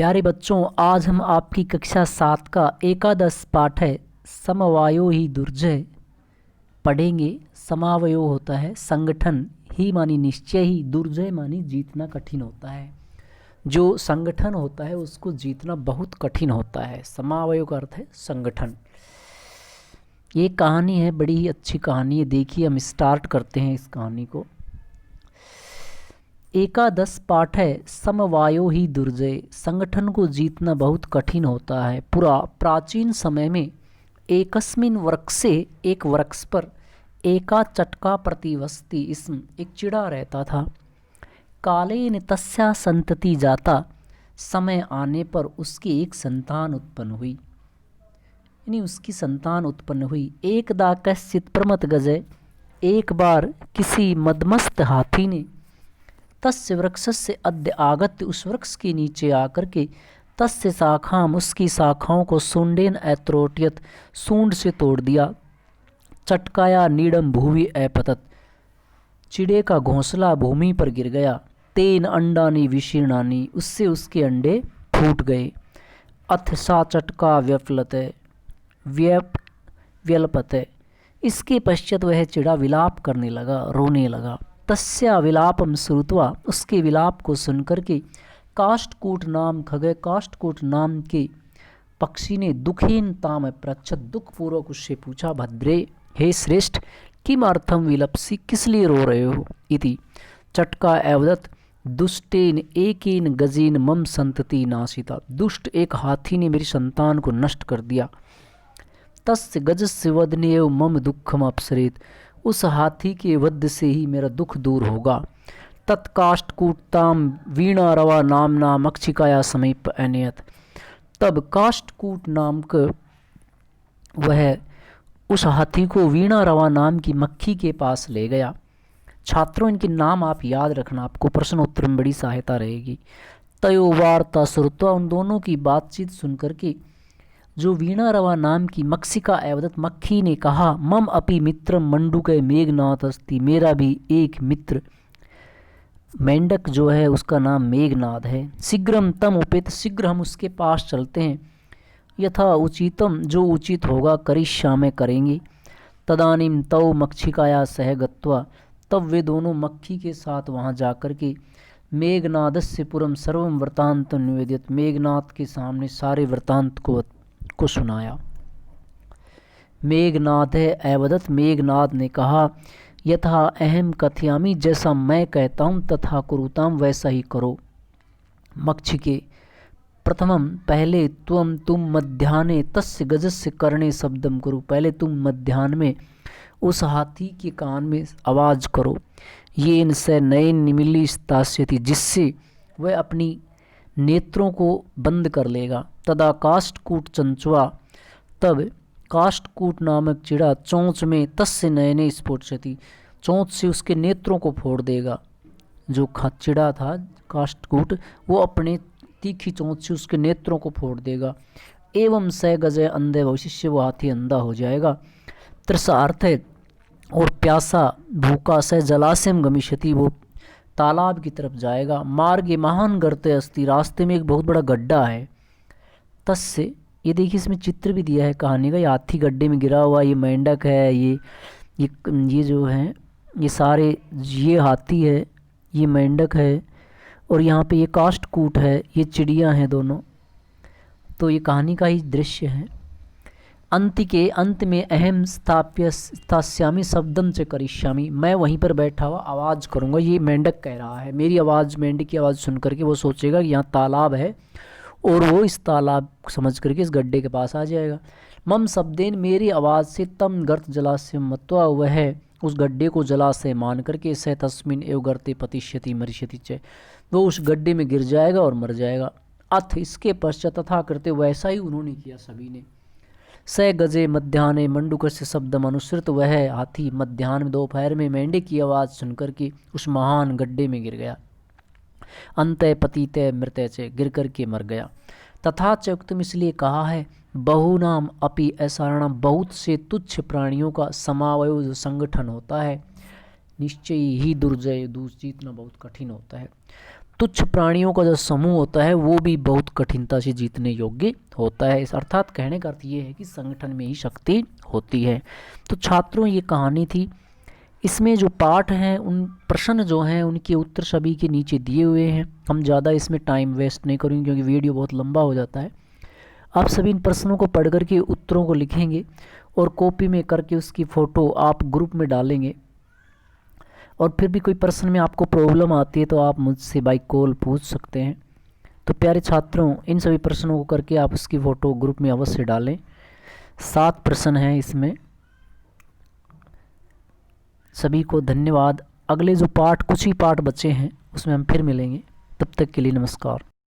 प्यारे बच्चों, आज हम आपकी कक्षा 7 का एकादश पाठ है समवायो ही दुर्जय पढ़ेंगे। समावयो होता है संगठन, ही मानी निश्चय ही, दुर्जय मानी जीतना कठिन होता है। जो संगठन होता है उसको जीतना बहुत कठिन होता है। समावयो का अर्थ है संगठन। ये कहानी है, बड़ी ही अच्छी कहानी है। देखिए, हम स्टार्ट करते हैं इस कहानी को। एकादश पाठ है समवायो ही दुर्जय। संगठन को जीतना बहुत कठिन होता है। पूरा प्राचीन समय में एकस्मिन वृक्षे, एक वृक्ष पर, एका चटका प्रतिवस्ति, इसमें एक चिड़ा रहता था। कालेन तस्या संतति जाता, समय आने पर उसकी एक संतान उत्पन्न हुई, यानी उसकी संतान उत्पन्न हुई। एकदा कश्चित् प्रमथ गजय, एक बार किसी मदमस्त हाथी ने तस्य वृक्षस्य अद्य आगत्य, उस वृक्ष के नीचे आकर के, तस्य शाखाम, उसकी शाखाओं को, सूंडेन ऐत्रोट्यत, सूंड से तोड़ दिया। चटकाया नीडम भूवि अपतत, चिड़े का घोंसला भूमि पर गिर गया। तेन अंडानी विशीर्णानी, उससे उसके अंडे फूट गए। अथ सा चटका व्यलपते, इसके पश्चात वह चिड़ा विलाप करने लगा, रोने लगा। तस्या विलापम श्रुत्वा, उसके विलाप को सुनकर के, काष्ठकूट नाम खगे, काष्ठकूट नाम के पक्षी ने दुखेन ताम पृच्छत, दुख पूर्वक उससे पूछा, भद्रे, हे श्रेष्ठ, किम अर्थम विलपसी, किस लिए रो रहे हो। इति चटका एवदत, दुष्टेन एकेन गजेन मम संतति नाशिता, दुष्ट एक हाथी ने मेरी संतान को नष्ट कर दिया। तस्य गजस्य वदनेव मम दुखम अपसरेत, उस हाथी के वध से ही मेरा दुख दूर होगा। तत्काष्ठकूटताम वीणा रवा नामना मक्षिकाया समीप अनयत, तब काष्ठकूट नामक वह उस हाथी को वीणा रवा नाम की मक्खी के पास ले गया। छात्रों, इनके नाम आप याद रखना, आपको प्रश्न उत्तर में बड़ी सहायता रहेगी। तयो वार्ता श्रुत्वा, उन दोनों की बातचीत सुनकर के जो वीणा रवा नाम की मक्षिका एवदत, मक्खी ने कहा, मम अपि मित्रम मंडूकय मेघनाथ अस्ति, मेरा भी एक मित्र मेंढक जो है उसका नाम मेघनाद है। शीघ्रम तम उपेत, शीघ्र हम उसके पास चलते हैं। यथा उचितम, जो उचित होगा, करिष्यामि, करेंगे। तदानीम तौ मक्षिकाया सह गत्वा, तब वे दोनों मक्खी के साथ वहाँ जाकर के मेघनादस्य पुरम सर्वम वृतांत निवेदित, मेघनाद के सामने सारे वृतांत को सुनाया। मेघनाद है एवदत, मेघनाद ने कहा, यथा अहम कथयामि, जैसा मैं कहता हूँ, तथा कुरुताम, वैसा ही करो। मक्षिके, प्रथमम, पहले, तुम मध्याह्ने तस्य गजस्य कर्णे शब्दम करो, पहले तुम मध्याह्न में उस हाथी के कान में आवाज करो। ये इनसे नयन निमिली स्थास्यति, जिससे वह अपनी नेत्रों को बंद कर लेगा। तदा काष्ठकूट चंचुआ, तब काष्ठकूट नामक चिड़ा चोंच में तस्य नयने स्फोटयति, चोंच से उसके नेत्रों को फोड़ देगा। जो चिड़ा था काष्ठकूट, वो अपने तीखी चोंच से उसके नेत्रों को फोड़ देगा। एवं स गजय अंधे भविष्य, वो हाथी अंधा हो जाएगा। तृषा अर्थ है और प्यासा, भूखा, स जलाशयम गमिष्यति, वो तालाब की तरफ जाएगा। मार्गे महान गर्ते अस्ति, रास्ते में एक बहुत बड़ा गड्ढा है। तस्य, ये देखिए इसमें चित्र भी दिया है कहानी का। ये हाथी गड्ढे में गिरा हुआ, ये मेंढक है, ये जो है ये सारे, ये हाथी है, ये मेंढक है, और यहाँ पे ये काष्ठकूट है, ये चिड़ियाँ हैं दोनों। तो ये कहानी का ही दृश्य है। अंत में अहम स्थास्यामी शब्दम च करिष्यामी, मैं वहीं पर बैठा हुआ आवाज़ करूँगा। ये मेंढक कह रहा है, मेरी आवाज़, मेंढक की आवाज़ सुन करके वो सोचेगा कि यहाँ तालाब है, और वो इस तालाब समझ करके इस गड्ढे के पास आ जाएगा। मम शब्देन, मेरी आवाज़ से, तम गर्त जलाशय मत्वा, वह उस गड्ढे को जलाशय मान करके, स तस्मिन एव गर्ते पतिष्यति मरिष्यति च, वो उस गड्ढे में गिर जाएगा और मर जाएगा। अथ, इसके पश्चात, तथा करते वैसा ही उन्होंने किया सभी ने। स गजे मध्याह्ने मंडूक से शब्दम अनुसृत, वह हाथी मध्याह्न में, दोपहर में मेंढे की आवाज़ सुनकर के उस महान गड्ढे में गिर गया। अंतः पतितः मृतः च, गिर कर के मर गया। तथा च उक्तम, इसलिए कहा है, बहुनाम अपि असारणम, बहुत से तुच्छ प्राणियों का समावयो, जो संगठन होता है, निश्चय ही दुर्जय, दूर जीतना बहुत कठिन होता है। तुच्छ प्राणियों का जो समूह होता है वो भी बहुत कठिनता से जीतने योग्य होता है। इस अर्थात कहने का अर्थ ये है कि संगठन में ही शक्ति होती है। तो छात्रों, ये कहानी थी। इसमें जो पाठ हैं, उन प्रश्न जो हैं उनके उत्तर सभी के नीचे दिए हुए हैं। हम ज़्यादा इसमें टाइम वेस्ट नहीं करेंगे क्योंकि वीडियो बहुत लंबा हो जाता है। आप सभी इन प्रश्नों को पढ़ करके उत्तरों को लिखेंगे और कॉपी में करके उसकी फ़ोटो आप ग्रुप में डालेंगे। और फिर भी कोई प्रश्न में आपको प्रॉब्लम आती है तो आप मुझसे बाय कॉल पूछ सकते हैं। तो प्यारे छात्रों, इन सभी प्रश्नों को करके आप उसकी फ़ोटो ग्रुप में अवश्य डालें। 7 प्रश्न हैं इसमें। सभी को धन्यवाद। अगले जो पाठ, कुछ ही पाठ बचे हैं, उसमें हम फिर मिलेंगे। तब तक के लिए नमस्कार।